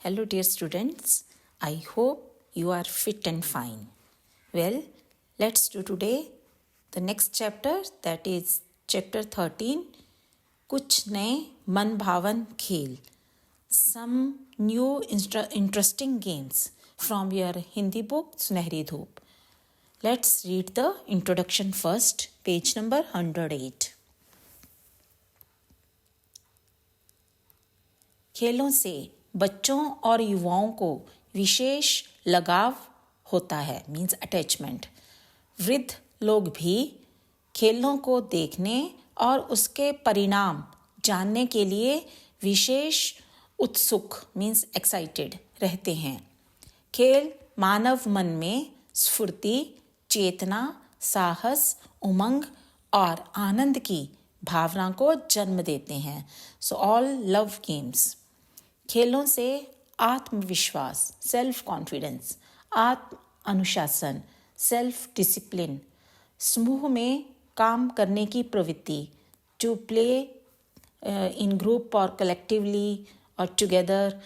Hello, dear students. I hope you are fit and fine. Well, let's do today the next chapter, that is chapter 13. कुछ नए मन भावन खेल. Some new interesting games from your Hindi book Sunehri Dhoop. Let's read the introduction first, page number 108. खेलों से बच्चों और युवाओं को विशेष लगाव होता है, मीन्स अटैचमेंट. वृद्ध लोग भी खेलों को देखने और उसके परिणाम जानने के लिए विशेष उत्सुक, मीन्स एक्साइटेड रहते हैं. खेल मानव मन में स्फूर्ति, चेतना, साहस, उमंग और आनंद की भावना को जन्म देते हैं. So all love games. खेलों से आत्मविश्वास, सेल्फ कॉन्फिडेंस, आत्म अनुशासन, सेल्फ डिसिप्लिन, समूह में काम करने की प्रवृत्ति, टू प्ले इन ग्रुप और कलेक्टिवली और टुगेदर,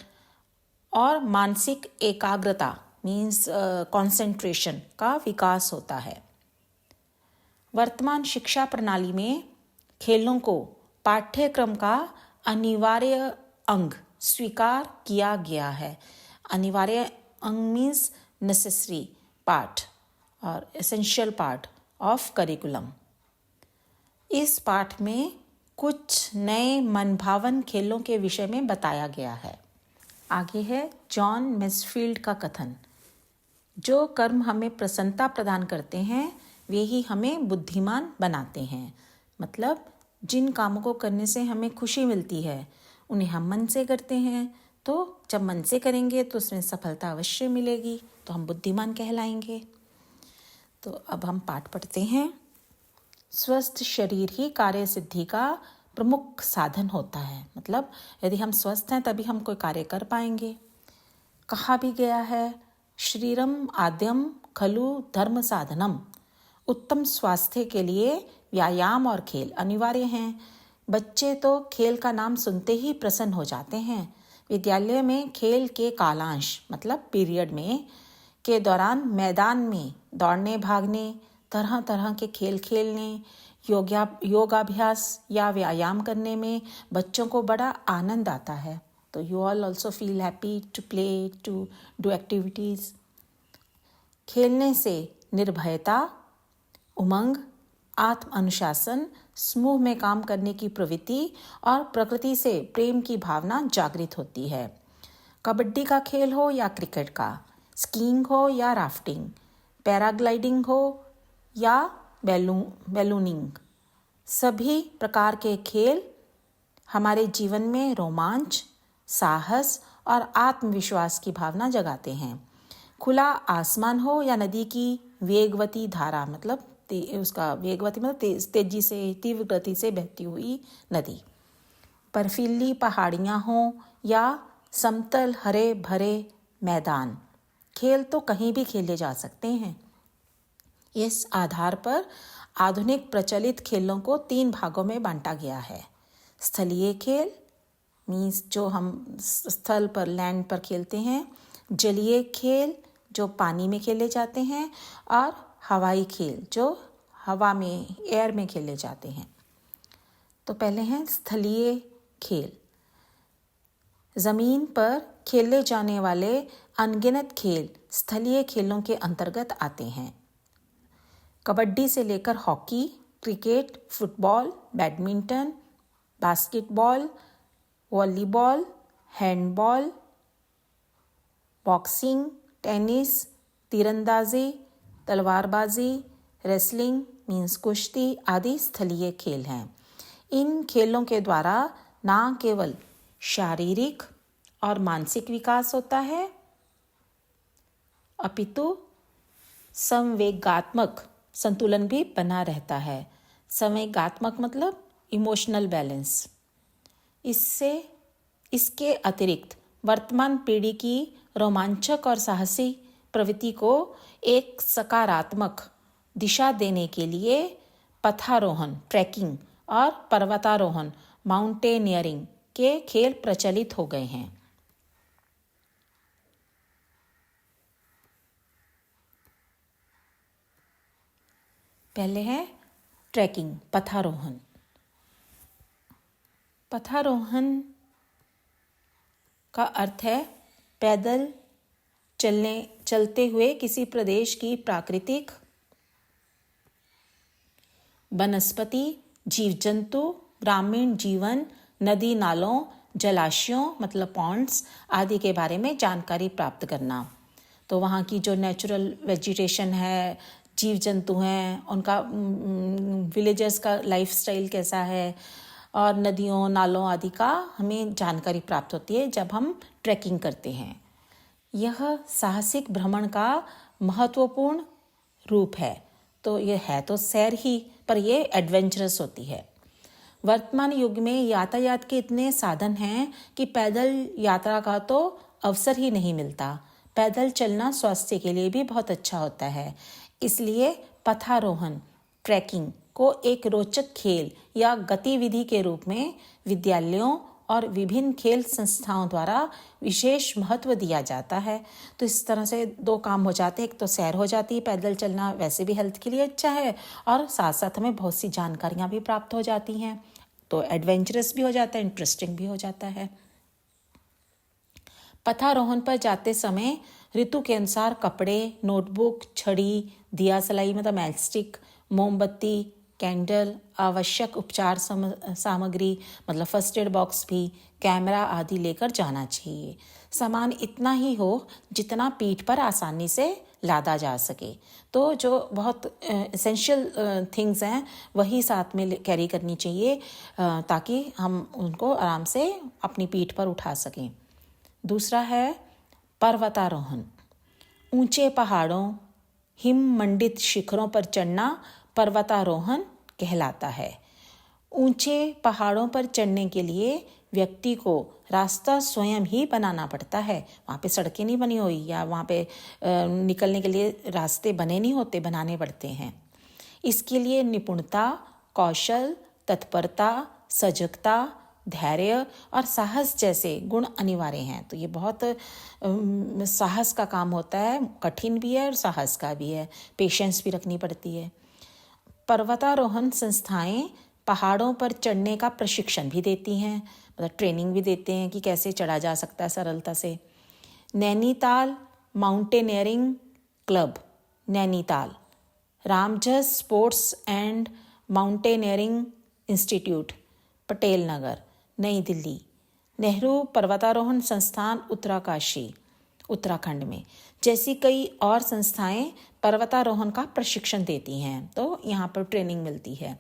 और मानसिक एकाग्रता, मीन्स कंसंट्रेशन का विकास होता है. वर्तमान शिक्षा प्रणाली में खेलों को पाठ्यक्रम का अनिवार्य अंग स्वीकार किया गया है. अनिवार्य अंग मीन्स नेसेसरी पार्ट और एसेंशियल पार्ट ऑफ करिकुलम. इस पाठ में कुछ नए मनभावन खेलों के विषय में बताया गया है. आगे है जॉन मैसफील्ड का कथन: जो कर्म हमें प्रसन्नता प्रदान करते हैं वे ही हमें बुद्धिमान बनाते हैं. मतलब जिन कामों को करने से हमें खुशी मिलती है उन्हें हम मन से करते हैं, तो जब मन से करेंगे तो उसमें सफलता अवश्य मिलेगी, तो हम बुद्धिमान कहलाएंगे. तो अब हम पाठ पढ़ते हैं. स्वस्थ शरीर ही कार्य सिद्धि का प्रमुख साधन होता है. मतलब यदि हम स्वस्थ हैं तभी हम कोई कार्य कर पाएंगे. कहा भी गया है, शरीरम आद्यम खलु धर्म साधनम. उत्तम स्वास्थ्य के लिए व्यायाम और खेल अनिवार्य हैं. बच्चे तो खेल का नाम सुनते ही प्रसन्न हो जाते हैं. विद्यालय में खेल के कालांश, मतलब पीरियड में के दौरान मैदान में दौड़ने भागने, तरह तरह के खेल खेलने, योगाभ्यास या व्यायाम करने में बच्चों को बड़ा आनंद आता है. तो you all also feel happy to play, to do activities. खेलने से निर्भयता, उमंग, आत्म अनुशासन, समूह में काम करने की प्रवृत्ति और प्रकृति से प्रेम की भावना जागृत होती है. कबड्डी का खेल हो या क्रिकेट का, स्कीइंग हो या राफ्टिंग, पैराग्लाइडिंग हो या बैलूनिंग, सभी प्रकार के खेल हमारे जीवन में रोमांच, साहस और आत्मविश्वास की भावना जगाते हैं. खुला आसमान हो या नदी की वेगवती धारा, मतलब उसका वेगवती मतलब तेजी से, तीव्र गति से बहती हुई नदी. बर्फीली पहाड़ियाँ हों या समतल हरे भरे मैदान, खेल तो कहीं भी खेले जा सकते हैं. इस आधार पर आधुनिक प्रचलित खेलों को 3 भागों में बांटा गया है. स्थलीय खेल, मीन्स जो हम स्थल पर, लैंड पर खेलते हैं. जलीय खेल जो पानी में खेले जाते हैं. और हवाई खेल जो हवा में, एयर में खेले जाते हैं. तो पहले हैं स्थलीय खेल. ज़मीन पर खेले जाने वाले अनगिनत खेल स्थलीय खेलों के अंतर्गत आते हैं. कबड्डी से लेकर hockey, cricket, football, badminton, basketball, volleyball, handball, boxing, tennis, तीरंदाजी, तलवारबाजी, रेसलिंग मीन्स कुश्ती आदि स्थलीय खेल हैं. इन खेलों के द्वारा न केवल शारीरिक और मानसिक विकास होता है, अपितु संवेगात्मक संतुलन भी बना रहता है. संवेगात्मक मतलब इमोशनल बैलेंस. इसके अतिरिक्त वर्तमान पीढ़ी की रोमांचक और साहसी प्रवृत्ति को एक सकारात्मक दिशा देने के लिए पथारोहण, ट्रैकिंग और पर्वतारोहण, माउंटेनियरिंग के खेल प्रचलित हो गए हैं. पहले है ट्रैकिंग, पथारोहण। पथारोहण का अर्थ है पैदल चलते हुए किसी प्रदेश की प्राकृतिक वनस्पति, जीव जंतु, ग्रामीण जीवन, नदी नालों, जलाशयों मतलब पॉन्ड्स आदि के बारे में जानकारी प्राप्त करना। तो वहाँ की जो नेचुरल वेजिटेशन है, जीव जंतु हैं, उनका विलेजर्स का लाइफस्टाइल कैसा है, और नदियों नालों आदि का हमें जानकारी प्राप्त होती है जब हम ट्रैकिंग करते हैं। यह साहसिक भ्रमण का महत्वपूर्ण रूप है। तो ये है तो सैर ही, पर ये एडवेंचरस होती है। वर्तमान युग में यातायात के इतने साधन हैं कि पैदल यात्रा का तो अवसर ही नहीं मिलता। पैदल चलना स्वास्थ्य के लिए भी बहुत अच्छा होता है। इसलिए पथारोहण, ट्रैकिंग को एक रोचक खेल या गतिविधि के रूप में विद्यालयों और विभिन्न खेल संस्थाओं द्वारा विशेष महत्व दिया जाता है। तो इस तरह से दो काम हो जाते हैं, एक तो सैर हो जाती है, पैदल चलना वैसे भी हेल्थ के लिए अच्छा है, और साथ साथ हमें बहुत सी जानकारियाँ भी प्राप्त हो जाती हैं। तो एडवेंचरस भी हो जाता है, इंटरेस्टिंग भी हो जाता है। पथारोहण पर जाते समय ऋतु के अनुसार कपड़े, नोटबुक, छड़ी, दिया सलाई मतलब मैच स्टिक, मोमबत्ती, कैंडल, आवश्यक उपचार सामग्री मतलब फर्स्ट एड बॉक्स भी, कैमरा आदि लेकर जाना चाहिए। सामान इतना ही हो जितना पीठ पर आसानी से लादा जा सके। तो जो बहुत एसेंशियल थिंग्स हैं वही साथ में कैरी करनी चाहिए, ताकि हम उनको आराम से अपनी पीठ पर उठा सकें। दूसरा है पर्वतारोहण। ऊंचे पहाड़ों, हिम मंडित शिखरों पर चढ़ना पर्वतारोहण कहलाता है। ऊंचे पहाड़ों पर चढ़ने के लिए व्यक्ति को रास्ता स्वयं ही बनाना पड़ता है। वहाँ पे सड़कें नहीं बनी हुई, या वहाँ पे निकलने के लिए रास्ते बने नहीं होते, बनाने पड़ते हैं। इसके लिए निपुणता, कौशल, तत्परता, सजगता, धैर्य और साहस जैसे गुण अनिवार्य हैं। तो ये बहुत साहस का काम होता है, कठिन भी है और साहस का भी है, पेशेंस भी रखनी पड़ती है। पर्वतारोहण संस्थाएं पहाड़ों पर चढ़ने का प्रशिक्षण भी देती हैं, मतलब ट्रेनिंग भी देते हैं कि कैसे चढ़ा जा सकता है सरलता से। Nainital mountaineering club Nainital, Ramjas sports and mountaineering institute Patel Nagar New Delhi, Nehru पर्वतारोहण संस्थान उत्तरकाशी उत्तराखंड में जैसी कई और संस्थाएं पर्वतारोहण का प्रशिक्षण देती हैं। तो यहाँ पर ट्रेनिंग मिलती है।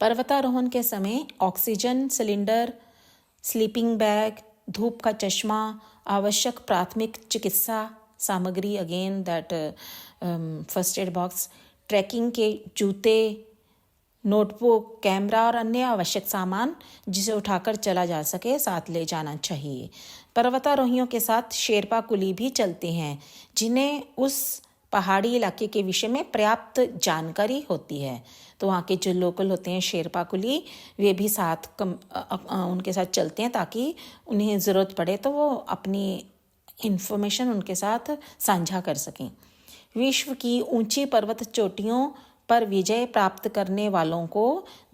पर्वतारोहण के समय ऑक्सीजन सिलेंडर, स्लीपिंग बैग, धूप का चश्मा, आवश्यक प्राथमिक चिकित्सा सामग्री, again that first aid box, trekking के जूते, नोटबुक, कैमरा और अन्य आवश्यक सामान जिसे उठाकर चला जा सके साथ ले जाना चाहिए। पर्वतारोहियों के साथ शेरपा कुली भी चलते हैं, जिन्हें उस पहाड़ी इलाके के विषय में पर्याप्त जानकारी होती है। तो वहाँ के जो लोकल होते हैं शेरपा कुली, वे भी साथ उनके साथ चलते हैं ताकि उन्हें ज़रूरत पड़े तो वो अपनी इन्फॉर्मेशन उनके साथ साझा कर सकें। विश्व की ऊंची पर्वत चोटियों पर विजय प्राप्त करने वालों को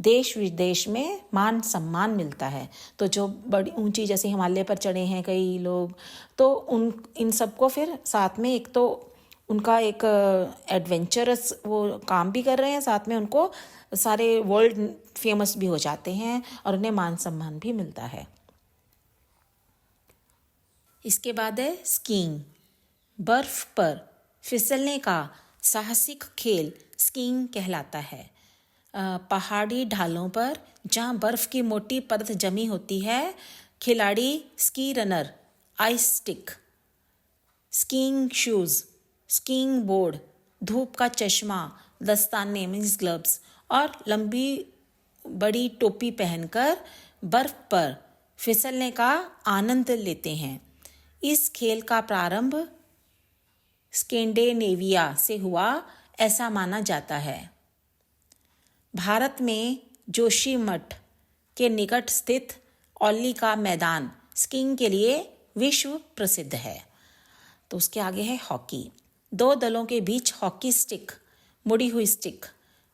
देश विदेश में मान सम्मान मिलता है। तो जो बड़ी ऊंची जैसे हिमालय पर चढ़े हैं कई लोग, तो इन सबको फिर साथ में एक तो उनका एक एडवेंचरस वो काम भी कर रहे हैं, साथ में उनको सारे वर्ल्ड फेमस भी हो जाते हैं और उन्हें मान सम्मान भी मिलता है। इसके बाद है स्कीइंग। बर्फ पर फिसलने का साहसिक खेल स्कीइंग कहलाता है। पहाड़ी ढालों पर जहाँ बर्फ की मोटी परत जमी होती है, खिलाड़ी ski runner, ice stick, skiing shoes, skiing board, धूप का चश्मा, दस्ताने मीन्स ग्लव्स और लंबी बड़ी टोपी पहनकर बर्फ पर फिसलने का आनंद लेते हैं। इस खेल का प्रारंभ स्कैंडिनेविया से हुआ ऐसा माना जाता है। भारत में जोशीमठ के निकट स्थित औली का मैदान स्कीइंग के लिए विश्व प्रसिद्ध है। तो उसके आगे है हॉकी। दो दलों के बीच हॉकी स्टिक मुड़ी हुई स्टिक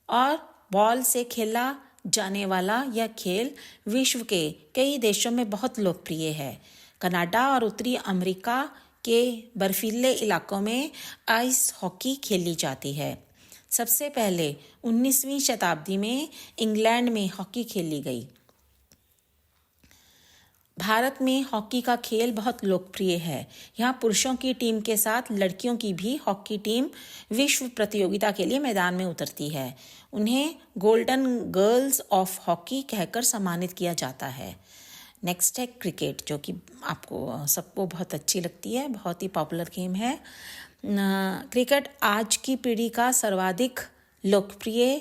और बॉल से खेला जाने वाला यह खेल विश्व के कई देशों में बहुत लोकप्रिय है। कनाडा और उत्तरी अमेरिका के बर्फीले इलाकों में आइस हॉकी खेली जाती है। सबसे पहले 19वीं शताब्दी में इंग्लैंड में हॉकी खेली गई। भारत में हॉकी का खेल बहुत लोकप्रिय है। यहाँ पुरुषों की टीम के साथ लड़कियों की भी हॉकी टीम विश्व प्रतियोगिता के लिए मैदान में उतरती है। उन्हें गोल्डन गर्ल्स ऑफ हॉकी कहकर सम्मानित किया जाता है। नेक्स्ट है क्रिकेट, जो कि आपको सबको बहुत अच्छी लगती है, बहुत ही पॉपुलर गेम है। क्रिकेट आज की पीढ़ी का सर्वाधिक लोकप्रिय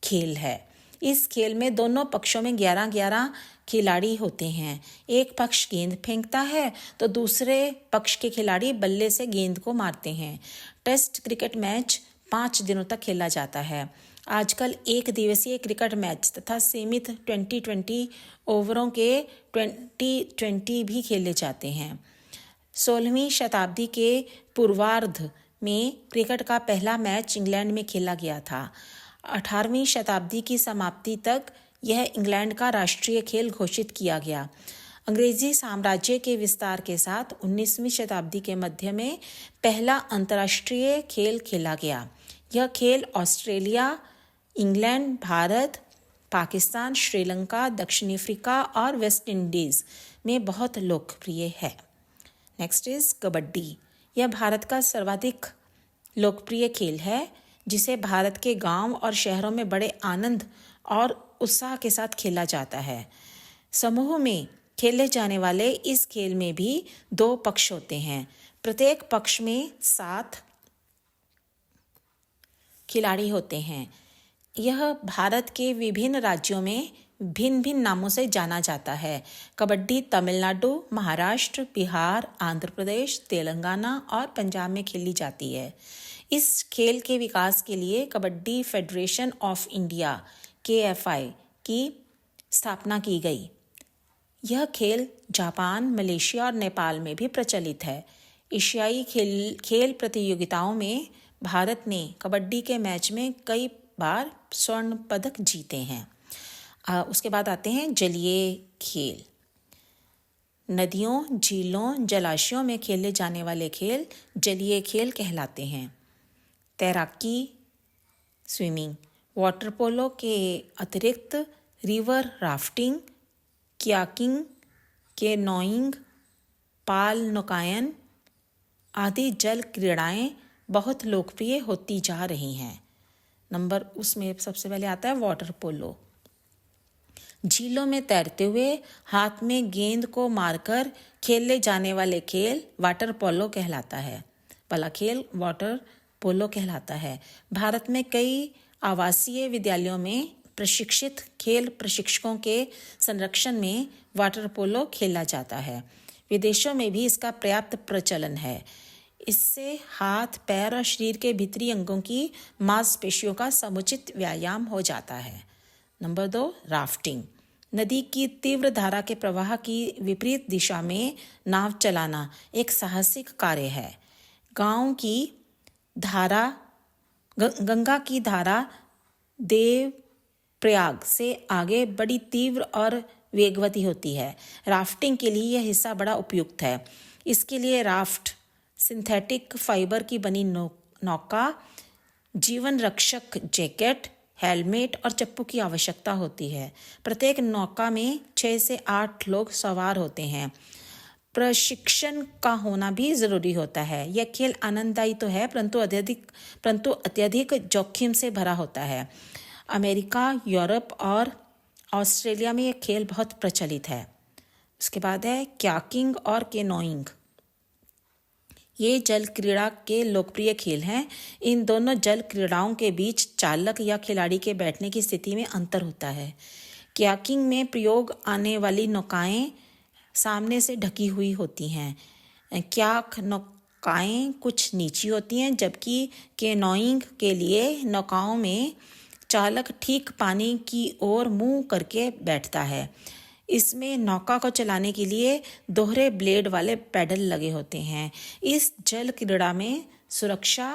खेल है। इस खेल में दोनों पक्षों में 11-11 खिलाड़ी होते हैं। एक पक्ष गेंद फेंकता है तो दूसरे पक्ष के खिलाड़ी बल्ले से गेंद को मारते हैं। टेस्ट क्रिकेट मैच 5 दिनों तक खेला जाता है। आजकल एक दिवसीय क्रिकेट मैच तथा सीमित 20-20 ओवरों के 20-20 भी खेले जाते हैं। 16वीं शताब्दी के पूर्वार्ध में क्रिकेट का पहला मैच इंग्लैंड में खेला गया था। 18वीं शताब्दी की समाप्ति तक यह इंग्लैंड का राष्ट्रीय खेल घोषित किया गया। अंग्रेजी साम्राज्य के विस्तार के साथ 19वीं शताब्दी के मध्य में पहला अंतर्राष्ट्रीय खेल खेला गया। यह खेल ऑस्ट्रेलिया, इंग्लैंड, भारत, पाकिस्तान, श्रीलंका, दक्षिण अफ्रीका और वेस्ट इंडीज़ में बहुत लोकप्रिय है। Next is kabaddi. यह भारत का सर्वाधिक लोकप्रिय खेल है, जिसे भारत के गांव और शहरों में बड़े आनंद और उत्साह के साथ खेला जाता है। समूह में खेले जाने वाले इस खेल में भी 2 पक्ष होते हैं। प्रत्येक पक्ष में 7 खिलाड़ी होते हैं। यह भारत के विभिन्न राज्यों में भिन्न भिन्न नामों से जाना जाता है। कबड्डी तमिलनाडु, महाराष्ट्र, बिहार, आंध्र प्रदेश, तेलंगाना और पंजाब में खेली जाती है। इस खेल के विकास के लिए kabaddi federation of India KFI की स्थापना की गई। यह खेल जापान, मलेशिया और नेपाल में भी प्रचलित है। एशियाई खेल प्रतियोगिताओं में भारत ने कबड्डी के मैच में कई बार स्वर्ण पदक जीते हैं। उसके बाद आते हैं जलीय खेल। नदियों, झीलों, जलाशयों में खेले जाने वाले खेल जलीय खेल कहलाते हैं। तैराकी, स्विमिंग, वाटर पोलो के अतिरिक्त रिवर राफ्टिंग, कयाकिंग, केनोइंग, पाल नौकायन आदि जल क्रीड़ाएं बहुत लोकप्रिय होती जा रही हैं। उसमें सबसे पहले आता है वाटर पोलो। झीलों में तैरते हुए हाथ में गेंद को मारकर खेले जाने वाले खेल वाटर पोलो कहलाता है। पहला खेल वाटर पोलो कहलाता है। भारत में कई आवासीय विद्यालयों में प्रशिक्षित खेल प्रशिक्षकों के संरक्षण में वाटर पोलो खेला जाता है। विदेशों में भी इसका पर्याप्त प्रचलन है। इससे हाथ, पैर और शरीर के भीतरी अंगों की मांसपेशियों का समुचित व्यायाम हो जाता है। Number 2, rafting. नदी की तीव्र धारा के प्रवाह की विपरीत दिशा में नाव चलाना एक साहसिक कार्य है। गंगा की धारा देव प्रयाग से आगे बड़ी तीव्र और वेगवती होती है। राफ्टिंग के लिए यह हिस्सा बड़ा उपयुक्त है। इसके लिए राफ्ट, सिंथेटिक फाइबर की बनी नौका, जीवन रक्षक जैकेट, हेलमेट और चप्पू की आवश्यकता होती है। प्रत्येक नौका में 6 से 8 लोग सवार होते हैं। प्रशिक्षण का होना भी जरूरी होता है। यह खेल आनंददायी तो है, परंतु अत्यधिक जोखिम से भरा होता है। अमेरिका, यूरोप और ऑस्ट्रेलिया में यह खेल बहुत प्रचलित है। उसके बाद है कयाकिंग और केनोइंग। ये जल क्रीड़ा के लोकप्रिय खेल हैं। इन दोनों जल क्रीड़ाओं के बीच चालक या खिलाड़ी के बैठने की स्थिति में अंतर होता है। कयाकिंग में प्रयोग आने वाली नौकाएं सामने से ढकी हुई होती हैं। कयाक नौकाएं कुछ नीची होती हैं, जबकि केनोइंग के लिए नौकाओं में चालक ठीक पानी की ओर मुंह करके बैठता है। इसमें नौका को चलाने के लिए दोहरे ब्लेड वाले पैडल लगे होते हैं। इस जल क्रीड़ा में सुरक्षा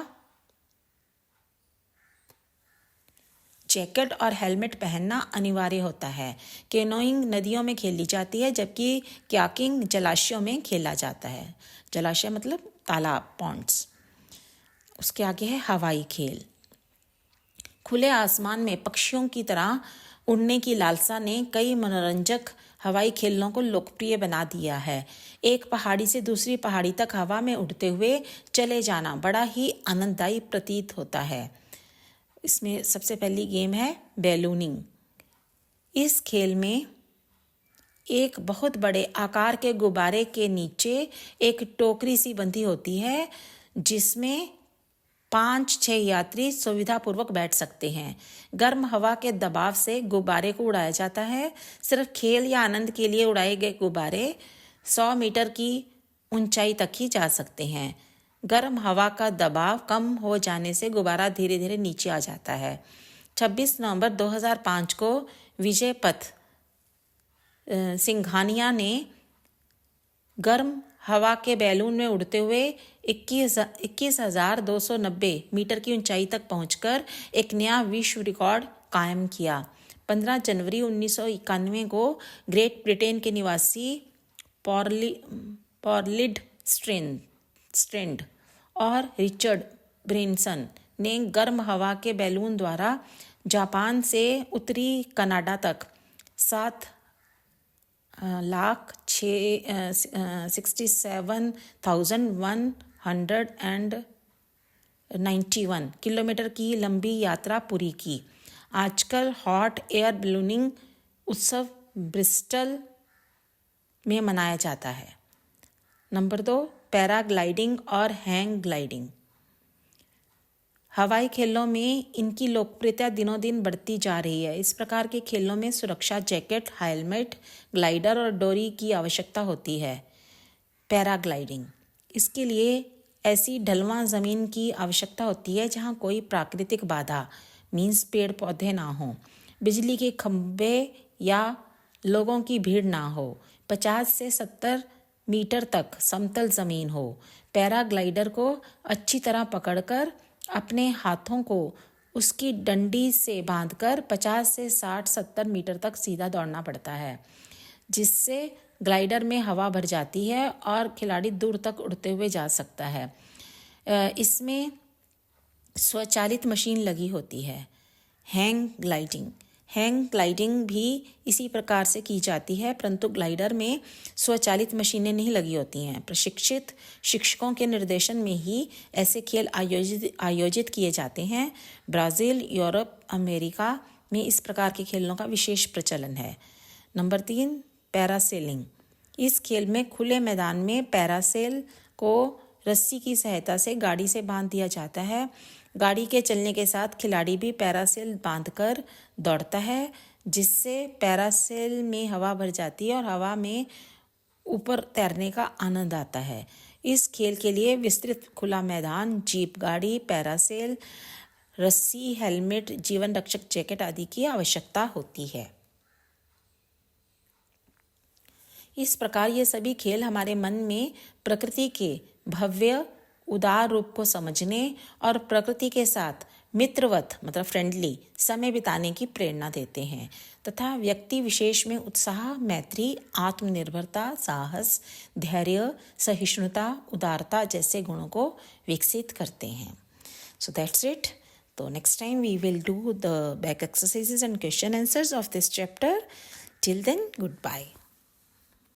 जैकेट और हेलमेट पहनना अनिवार्य होता है। कैनोइंग नदियों में खेली जाती है, जबकि कयाकिंग जलाशयों में खेला जाता है। जलाशय मतलब तालाब, पॉन्ड्स। उसके आगे है हवाई खेल। खुले आसमान में पक्षियों की तरह उड़ने की लालसा ने कई मनोरंजक हवाई खेलों को लोकप्रिय बना दिया है। एक पहाड़ी से दूसरी पहाड़ी तक हवा में उड़ते हुए चले जाना बड़ा ही आनंददायी प्रतीत होता है। इसमें सबसे पहली गेम है बैलूनिंग। इस खेल में एक बहुत बड़े आकार के गुब्बारे के नीचे एक टोकरी सी बंधी होती है, जिसमें 5-6 यात्री सुविधापूर्वक बैठ सकते हैं। गर्म हवा के दबाव से गुब्बारे को उड़ाया जाता है। सिर्फ खेल या आनंद के लिए उड़ाए गए गुब्बारे 100 मीटर की ऊंचाई तक ही जा सकते हैं। गर्म हवा का दबाव कम हो जाने से गुब्बारा धीरे धीरे नीचे आ जाता है। 26 नवंबर 2005 को विजय पथ सिंघानिया ने गर्म हवा के बैलून में उड़ते हुए 21,290 मीटर की ऊंचाई तक पहुंचकर एक नया विश्व रिकॉर्ड कायम किया। 15 जनवरी 1991 को ग्रेट ब्रिटेन के निवासी पॉर्लिड स्ट्रेंड और रिचर्ड ब्रेनसन ने गर्म हवा के बैलून द्वारा जापान से उत्तरी कनाडा तक 7,67,191 किलोमीटर की लंबी यात्रा पूरी की। आजकल हॉट एयर बैलूनिंग उत्सव ब्रिस्टल में मनाया जाता है। नंबर 2, पैराग्लाइडिंग और हैंग ग्लाइडिंग। हवाई खेलों में इनकी लोकप्रियता दिनों दिन बढ़ती जा रही है। इस प्रकार के खेलों में सुरक्षा जैकेट, हेलमेट, ग्लाइडर और डोरी की आवश्यकता होती है। पैराग्लाइडिंग, इसके लिए ऐसी ढलवां ज़मीन की आवश्यकता होती है जहां कोई प्राकृतिक बाधा मीन्स पेड़ पौधे ना हो, बिजली के खंभे या लोगों की भीड़ ना हो, 50 से 70 मीटर तक समतल ज़मीन हो। पैराग्लाइडर को अच्छी तरह पकड़कर अपने हाथों को उसकी डंडी से बांधकर 50 से 60-70 मीटर तक सीधा दौड़ना पड़ता है, जिससे ग्लाइडर में हवा भर जाती है और खिलाड़ी दूर तक उड़ते हुए जा सकता है। इसमें स्वचालित मशीन लगी होती है। हैंग ग्लाइडिंग भी इसी प्रकार से की जाती है, परंतु ग्लाइडर में स्वचालित मशीनें नहीं लगी होती हैं। प्रशिक्षित शिक्षकों के निर्देशन में ही ऐसे खेल आयोजित किए जाते हैं। ब्राज़ील, यूरोप, अमेरिका में इस प्रकार के खेलों का विशेष प्रचलन है। Number 3, parasailing. इस खेल में खुले मैदान में पैरासेल को रस्सी की सहायता से गाड़ी से बांध दिया जाता है। गाड़ी के चलने के साथ खिलाड़ी भी पैरासेल बांधकर दौड़ता है, जिससे पैरासेल में हवा भर जाती है और हवा में ऊपर तैरने का आनंद आता है। इस खेल के लिए विस्तृत खुला मैदान, जीप गाड़ी, पैरासेल, रस्सी, हेलमेट, जीवन रक्षक जैकेट आदि की आवश्यकता होती है। इस प्रकार ये सभी खेल हमारे मन में प्रकृति के भव्य उदार रूप को समझने और प्रकृति के साथ मित्रवत मतलब फ्रेंडली समय बिताने की प्रेरणा देते हैं तथा व्यक्ति विशेष में उत्साह, मैत्री, आत्मनिर्भरता, साहस, धैर्य, सहिष्णुता, उदारता जैसे गुणों को विकसित करते हैं। So that's it. तो next time we will do the back exercises and question answers of this chapter. Till then, goodbye.